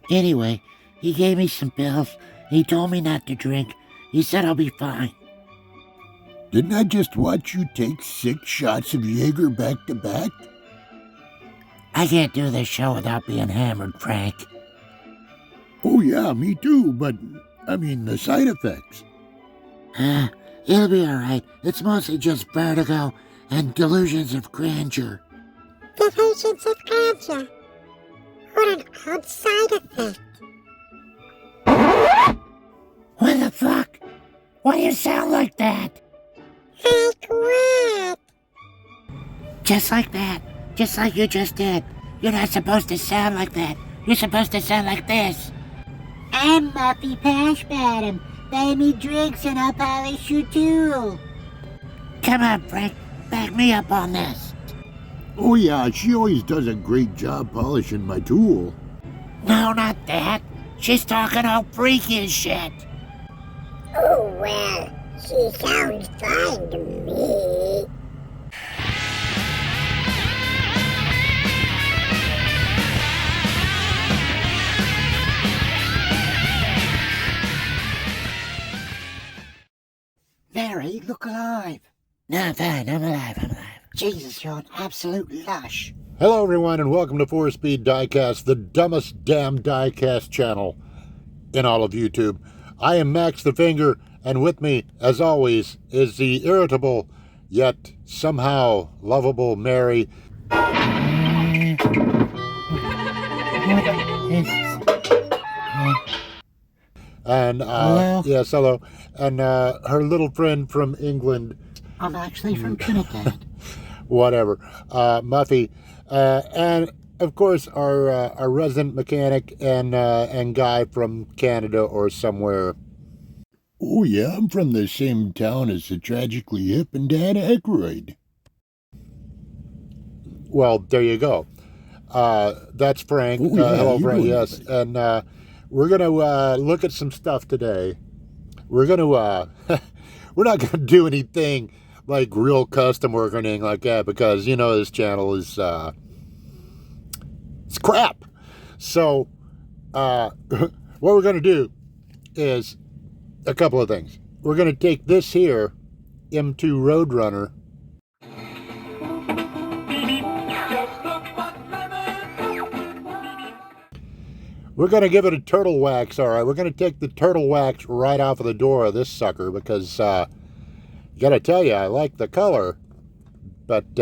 Anyway, he gave me some pills. He told me not to drink. He said I'll be fine. Didn't I just watch you take 6 shots of Jaeger back to back? I can't do this show without being hammered, Frank. Oh yeah, me too, but I mean the side effects. It'll be alright. It's mostly just vertigo and delusions of grandeur. Delusions of grandeur? What an odd side effect. What the fuck? Why do you sound like that? Like what? Just like that. Just like you just did. You're not supposed to sound like that. You're supposed to sound like this. I'm Muffy Pash Madam. Buy me drinks and I'll polish you too. Come on, Frank. Back me up on this. Oh yeah, she always does a great job polishing my tool. No, not that. She's talking all freaky and shit. Oh well, she sounds fine to me. Mary, look alive. No, I'm fine. I'm alive. Jesus, you're an absolute lush. Hello everyone and welcome to 4-Speed Diecast, the dumbest damn diecast channel in all of YouTube. I am Max the Finger, and with me, as always, is the irritable, yet somehow lovable Mary. And, hello? yes, hello. And her little friend from England. I'm actually from Trinidad. Whatever. Muffy. And, of course, our resident mechanic and guy from Canada or somewhere. Oh, yeah, I'm from the same town as the tragically hip and Dan Aykroyd. Well, there you go. That's Frank. Oh, yeah, hello, Frank. Yes, and we're going to look at some stuff today. We're going to, we're not going to do anything like real custom work or anything like that because, you know, this channel is, it's crap. So, what we're going to do is a couple of things. We're going to take this here M2 Road Runner. We're going to give it a turtle wax, all right? We're going to take the turtle wax right off of the door of this sucker because, got to tell you, I like the color, but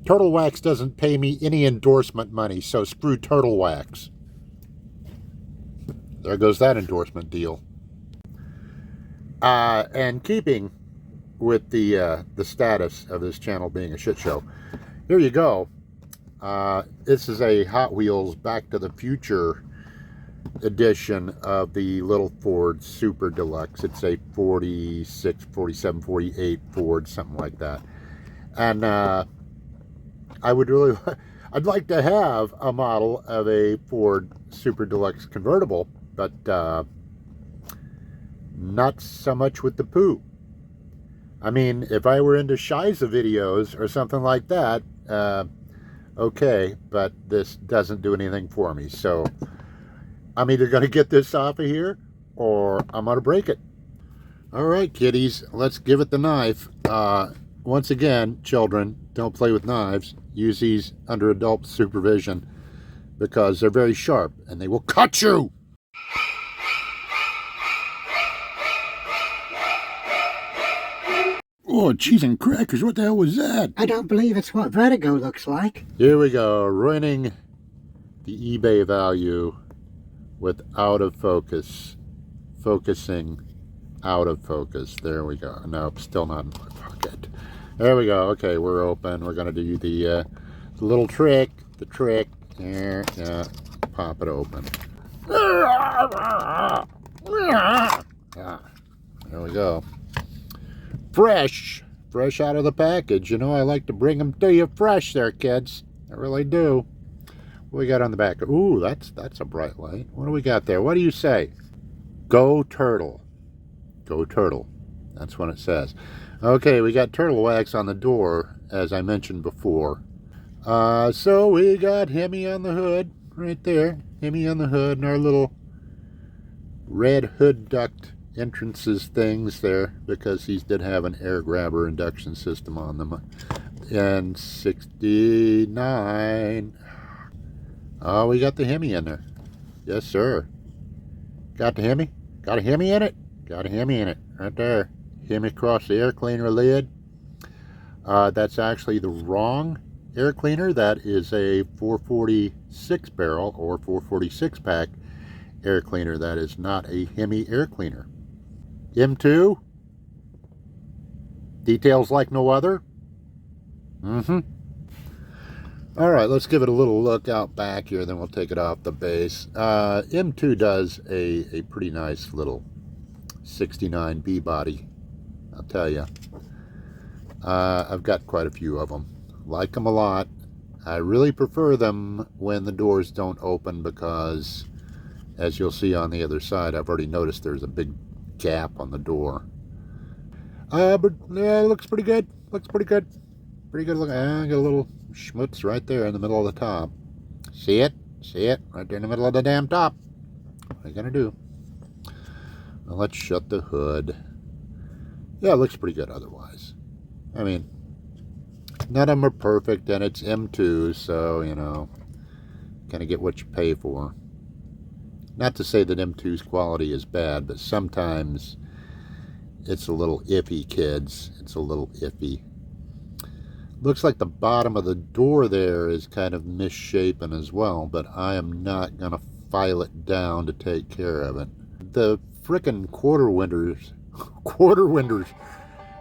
turtle wax doesn't pay me any endorsement money, so screw turtle wax. There goes that endorsement deal. And keeping with the status of this channel being a shit show, here you go. This is a Hot Wheels Back to the Future edition of the little Ford Super Deluxe. It's a 46, 47, 48 Ford, something like that. And I'd like to have a model of a Ford Super Deluxe convertible, but not so much with the Poo. I mean, if I were into Shiza videos or something like that, okay, but this doesn't do anything for me. So I'm either going to get this off of here or I'm going to break it. All right, kiddies, let's give it the knife. Once again, children, don't play with knives. Use these under adult supervision because they're very sharp and they will cut you. Oh, cheese and crackers, what the hell was that? I don't believe it's what vertigo looks like. Here we go, ruining the eBay value with out of focus. Focusing out of focus. There we go. Nope, still not in my pocket. There we go. Okay, we're open. We're going to do the little trick. The trick. There, yeah, pop it open. Yeah, there we go. Fresh out of the package. You know, I like to bring them to you fresh there, kids. I really do. What we got on the back? Ooh, that's a bright light. What do we got there? What do you say? Go Turtle. Go Turtle. That's what it says. Okay, we got turtle wax on the door, as I mentioned before. So we got Hemi on the hood. right there. Hemi on the hood and our little red hood duct entrances things there, because these did have an air grabber induction system on them. And 69. Oh, we got the Hemi in there. Yes, sir. Got the Hemi? Got a Hemi in it? Got a Hemi in it. Right there. Hemi across the air cleaner lid. That's actually the wrong air cleaner. That is a 446 barrel or 446 pack air cleaner. That is not a Hemi air cleaner. M2. Details like no other. All right, let's give it a little look out back here, then we'll take it off the base. M2 does a pretty nice little 69 B body, I'll tell you. I've got quite a few of them. Like them a lot. I really prefer them when the doors don't open, because, as you'll see on the other side, I've already noticed there's a big gap on the door. But yeah, it looks pretty good. Looks pretty good. Pretty good looking. Got a little schmutz right there in the middle of the top. See it? See it? Right there in the middle of the damn top. What are you gonna do? Well, let's shut the hood. Yeah, it looks pretty good otherwise. I mean, none of them are perfect, and it's M2, so, you know, kind of get what you pay for. Not to say that M2's quality is bad, but sometimes it's a little iffy, kids. It's a little iffy. Looks like the bottom of the door there is kind of misshapen as well, but I am not going to file it down to take care of it. The frickin' quarter windows.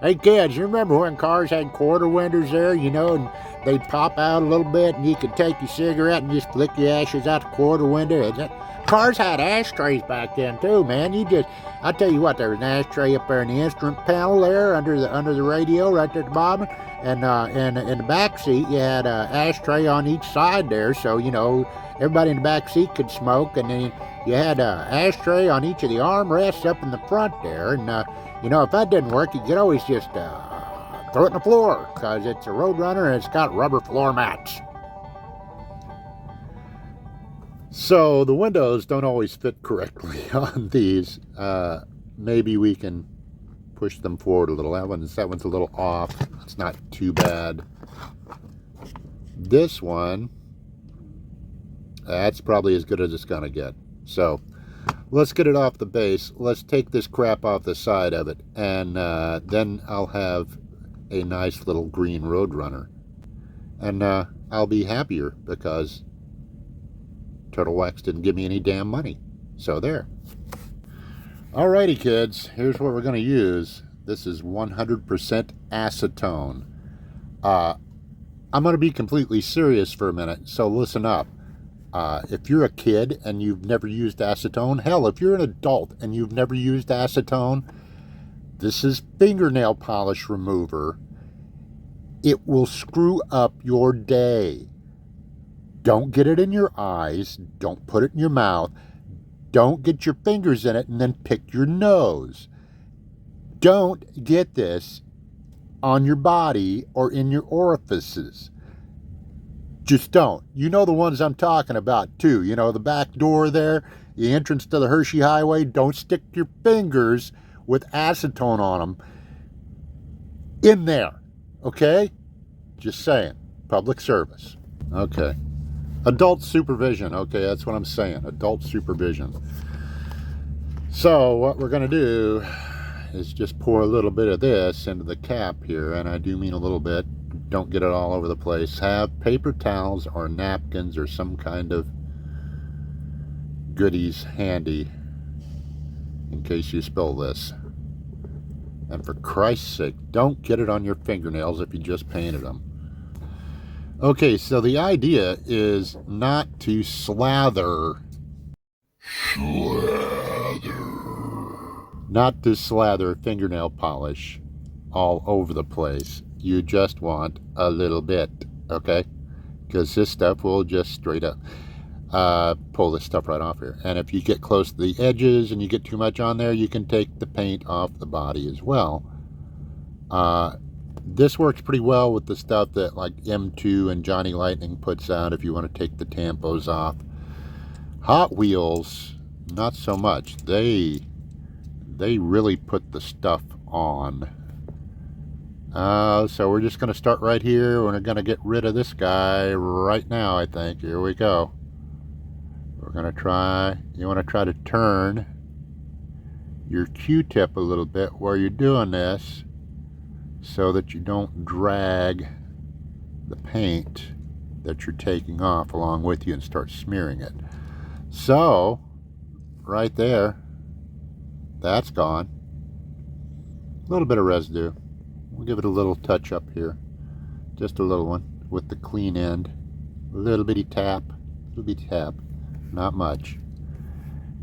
Hey kids, you remember when cars had quarter windows there, you know, and they'd pop out a little bit and you could take your cigarette and just flick your ashes out the quarter window? Cars had ashtrays back then too, man. I tell you what, there was an ashtray up there in the instrument panel there under the radio right there at the bottom, and in the back seat you had an ashtray on each side there, so you know everybody in the back seat could smoke, and then you had an ashtray on each of the armrests up in the front there, and you know, if that didn't work, you could always just throw it on the floor, because it's a Road Runner and it's got rubber floor mats. So the windows don't always fit correctly on these. Maybe we can push them forward a little. That one's a little off. It's not too bad. This one, that's probably as good as it's gonna get. So let's get it off the base. Let's take this crap off the side of it, and then I'll have a nice little green Road Runner, and I'll be happier because Turtle Wax didn't give me any damn money. So there. Alrighty kids, here's what we're going to use. This is 100% acetone. I'm going to be completely serious for a minute, so listen up. If you're a kid and you've never used acetone, hell, if you're an adult and you've never used acetone, this is fingernail polish remover. It will screw up your day. Don't get it in your eyes. Don't put it in your mouth. Don't get your fingers in it and then pick your nose. Don't get this on your body or in your orifices. Just don't. You know the ones I'm talking about too. You know, the back door there, the entrance to the Hershey Highway. Don't stick your fingers with acetone on them in there. Okay? Just saying. Public service. Okay. Adult supervision. Okay, that's what I'm saying. Adult supervision. So what we're going to do is just pour a little bit of this into the cap here, and I do mean a little bit. Don't get it all over the place. Have paper towels or napkins or some kind of goodies handy in case you spill this. And for Christ's sake, don't get it on your fingernails if you just painted them. Okay, so the idea is not to slather. Not to slather fingernail polish all over the place. You just want a little bit, okay? Because this stuff will just straight up pull this stuff right off here. And if you get close to the edges and you get too much on there, you can take the paint off the body as well. This works pretty well with the stuff that like M2 and Johnny Lightning puts out if you want to take the tampos off. Hot Wheels, not so much. They really put the stuff on. So we're just going to start right here. We're going to get rid of this guy right now, I think. Here we go. We're going to try, you want to try to turn your Q-tip a little bit while you're doing this so that you don't drag the paint that you're taking off along with you and start smearing it. So, right there, that's gone. A little bit of residue. We'll give it a little touch up here. Just a little one with the clean end. A little bitty tap. Not much.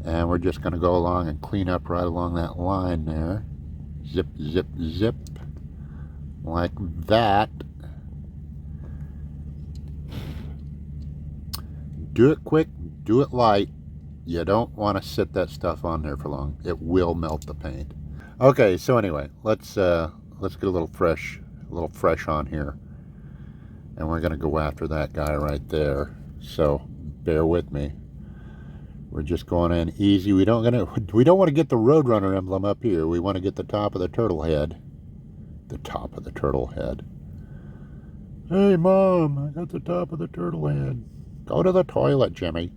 And we're just going to go along and clean up right along that line there. Zip, zip, zip. Like that. Do it quick, do it light. You don't want to sit that stuff on there for long. It will melt the paint. Okay, so anyway, let's get a little fresh on here. And we're going to go after that guy right there. So bear with me. We're just going in easy. We don't want to get the Road Runner emblem up here. We want to get the top of the turtle head. The top of the turtle head. Hey Mom, I got the top of the turtle head. Go to the toilet, Jimmy.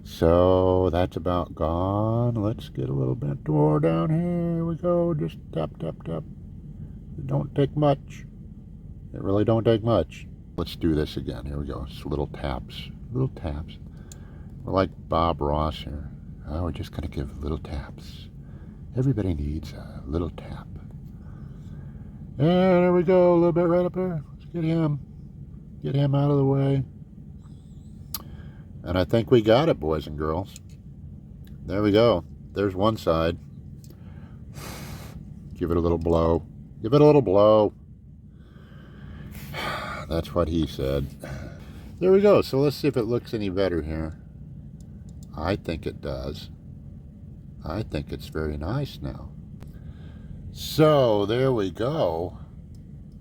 So that's about gone. Let's get a little bit more down here. Here we go. Just tap, tap, tap. It don't take much. It really don't take much. Let's do this again. Here we go. Just little taps. Little taps. We're like Bob Ross here. Oh, we're just going to give little taps. Everybody needs a little tap. And there we go. A little bit right up there. Let's get him. Get him out of the way. And I think we got it, boys and girls. There we go. There's one side. Give it a little blow. Give it a little blow. That's what he said. There we go. So let's see if it looks any better here. I think it does. I think it's very nice now. So there we go.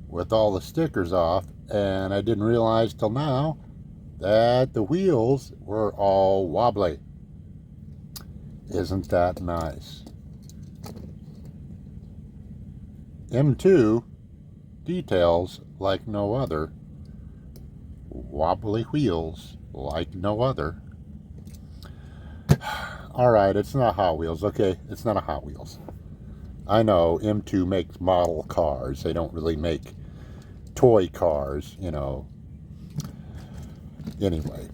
With all the stickers off. And I didn't realize till now that the wheels were all wobbly. Isn't that nice? M2 details like no other. Wobbly wheels like no other. Alright, it's not Hot Wheels. Okay, it's not a Hot Wheels. I know M2 makes model cars. They don't really make toy cars, you know. Anyway,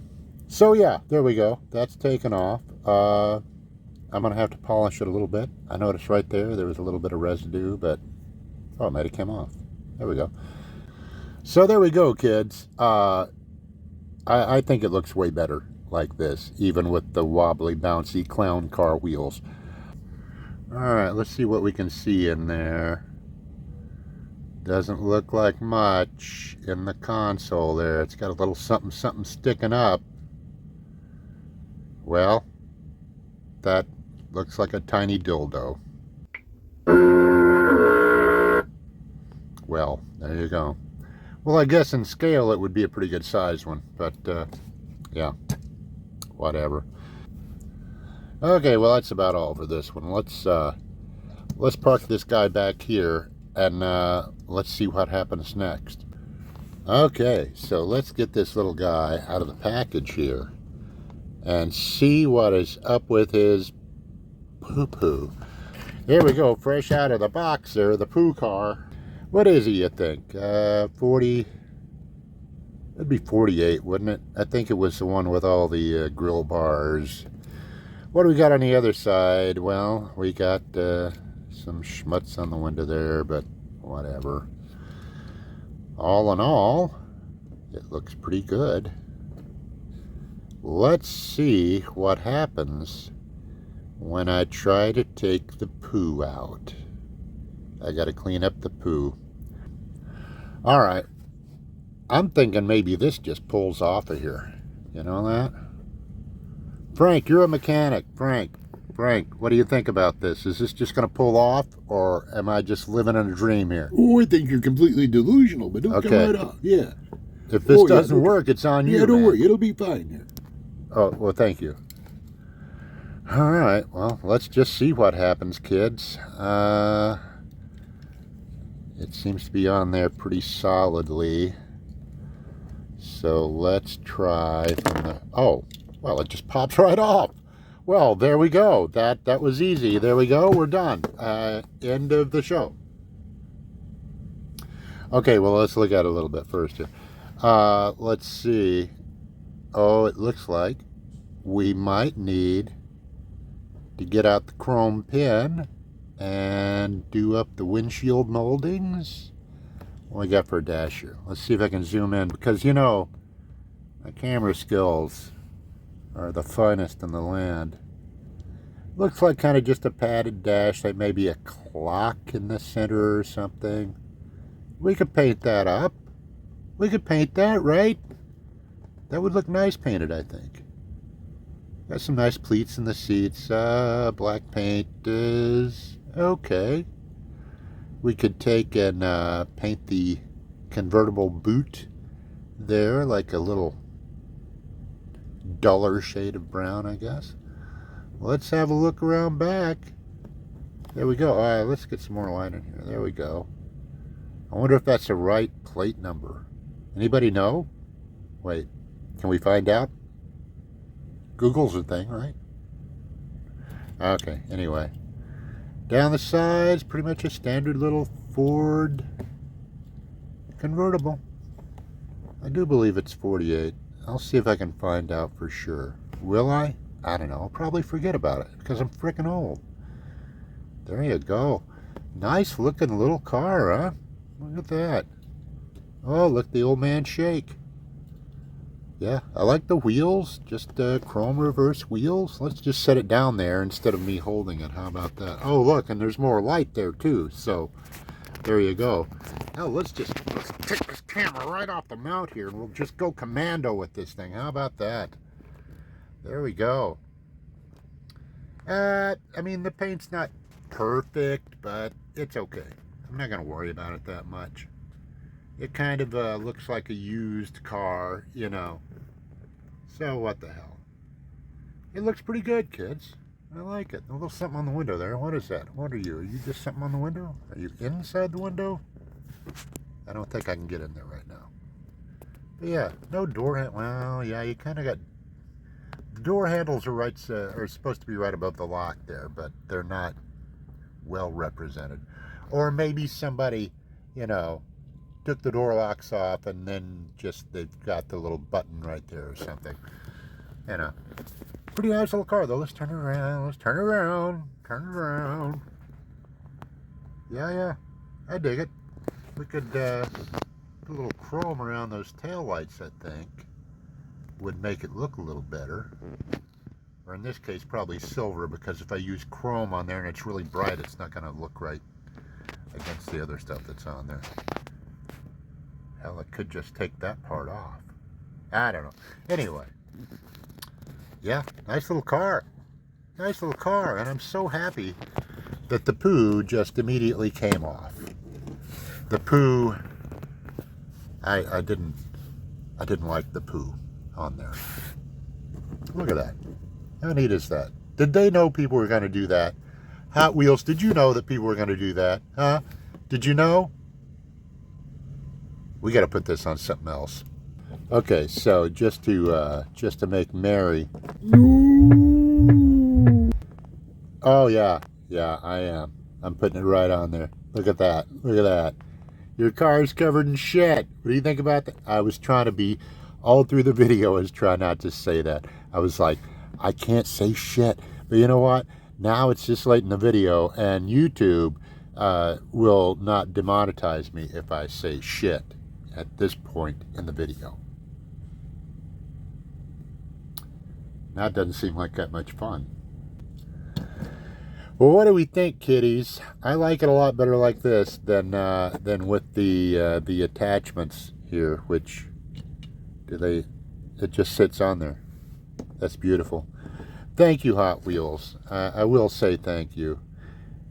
so yeah, there we go. That's taken off. I'm gonna have to polish it a little bit. I noticed right there was a little bit of residue, but oh, it might have come off. There we go. So there we go, kids. I think it looks way better like this, even with the wobbly, bouncy clown car wheels. All right, let's see what we can see in there. Doesn't look like much in the console there. It's got a little something sticking up. Well, that looks like a tiny dildo. Well, there you go. Well, I guess in scale it would be a pretty good size one, but yeah, whatever. Okay, well that's about all for this one. Let's park this guy back here and let's see what happens next. Okay, so let's get this little guy out of the package here and see what is up with his Poo-Poo. There we go, fresh out of the box there, the Poo car. What is he, you think? 40, it'd be 48, wouldn't it? I think it was the one with all the grill bars. What do we got on the other side? Well, we got some schmutz on the window there, but whatever. All in all, it looks pretty good. Let's see what happens when I try to take the poo out. I gotta clean up the poo. Alright, I'm thinking maybe this just pulls off of here. You know that? Frank, you're a mechanic. Frank, what do you think about this? Is this just going to pull off, or am I just living in a dream here? Oh, I think you're completely delusional, but it'll come right off. Yeah. If this doesn't work, it's on you. Yeah, don't man. worry. It'll be fine here. Oh, well, thank you. All right, well, let's just see what happens, kids. It seems to be on there pretty solidly. So let's try from the... Oh, well, it just pops right off. Well, there we go. That was easy. There we go. We're done. End of the show. Okay, well, let's look at it a little bit first here. Let's see. Oh, it looks like we might need to get out the chrome pin and do up the windshield moldings. What we got for a dash here? Let's see if I can zoom in, because, you know, my camera skills are the finest in the land. Looks like kind of just a padded dash, like maybe a clock in the center or something. We could paint that up. We could paint that, right? That would look nice painted, I think. Got some nice pleats in the seats. Black paint is okay. We could take and paint the convertible boot there, like a little duller shade of brown, I guess. Let's have a look around back. There we go. All right, let's get some more line in here. There we go. I wonder if that's the right plate number. Anybody know? Wait, can we find out? Google's a thing, right? Okay, anyway. Down the sides, pretty much a standard little Ford convertible. I do believe it's 48. I'll see if I can find out for sure. Will I? I don't know. I'll probably forget about it because I'm freaking old. There you go. Nice looking little car, huh? Look at that. Oh, look, the old man shake. Yeah, I like the wheels. Just chrome reverse wheels. Let's just set it down there instead of me holding it. How about that? Oh, look, and there's more light there too. So there you go. Now let's take this camera right off the mount here and we'll just go commando with this thing. How about that? There we go. I mean, the paint's not perfect, but it's okay. I'm not going to worry about it that much. It kind of looks like a used car, you know. So what the hell? It looks pretty good, kids. I like it. A little something on the window there. What is that? What are you? Are you just something on the window? Are you inside the window? I don't think I can get in there right now. But yeah, no door handle. Well, yeah, you kind of got... Door handles are supposed to be right above the lock there, but they're not well represented. Or maybe somebody, you know, took the door locks off and then just they've got the little button right there or something. You know, pretty nice little car though. Let's turn it around. Let's turn it around. Turn it around. Yeah, I dig it. We could put a little chrome around those taillights, I think. Would make it look a little better. Or in this case, probably silver, because if I use chrome on there and it's really bright, it's not going to look right against the other stuff that's on there. Hell, it could just take that part off. I don't know. Anyway. Yeah, nice little car. Nice little car. And I'm so happy that the Poo just immediately came off. The Poo, I didn't like the Poo on there. Look at that. How neat is that? Did they know people were going to do that? Hot Wheels, did you know that people were going to do that? Huh? Did you know? We got to put this on something else. Okay, so just to make merry. Oh yeah, I am. I'm putting it right on there. Look at that. Look at that. Your car's covered in shit. What do you think about that? I was trying to be, all through the video, I was trying not to say that. I was like, I can't say shit. But you know what? Now it's just late in the video, and YouTube will not demonetize me if I say shit at this point in the video. Now it doesn't seem like that much fun. Well, what do we think, kiddies? I like it a lot better like this than with the attachments here, which it just sits on there. That's beautiful. Thank you, Hot Wheels. I will say thank you.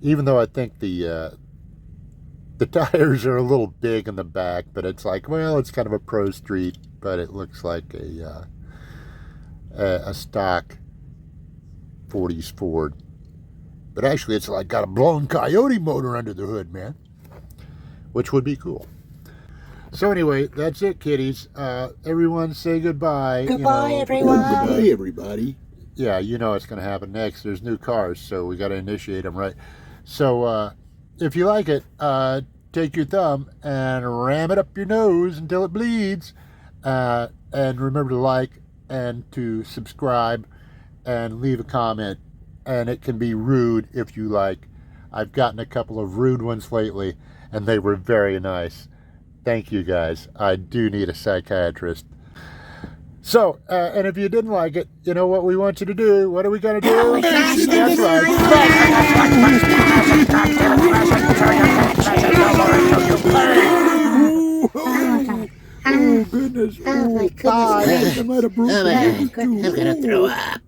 Even though I think the tires are a little big in the back, but it's like, well, it's kind of a pro street, but it looks like a stock 40s Ford. But actually, it's like got a blown coyote motor under the hood, man. Which would be cool. So anyway, that's it, kiddies. Everyone say goodbye. Goodbye, everyone. Goodbye, everybody. Yeah, you know what's going to happen next. There's new cars, so we got to initiate them, right? So if you like it, take your thumb and ram it up your nose until it bleeds. And remember to like and to subscribe and leave a comment. And it can be rude if you like. I've gotten a couple of rude ones lately, and they were very nice. Thank you, guys. I do need a psychiatrist. So, and if you didn't like it, you know what we want you to do? What are we going to do? That's right. Oh, goodness. Oh, my goodness. I might have broken I'm going to throw up.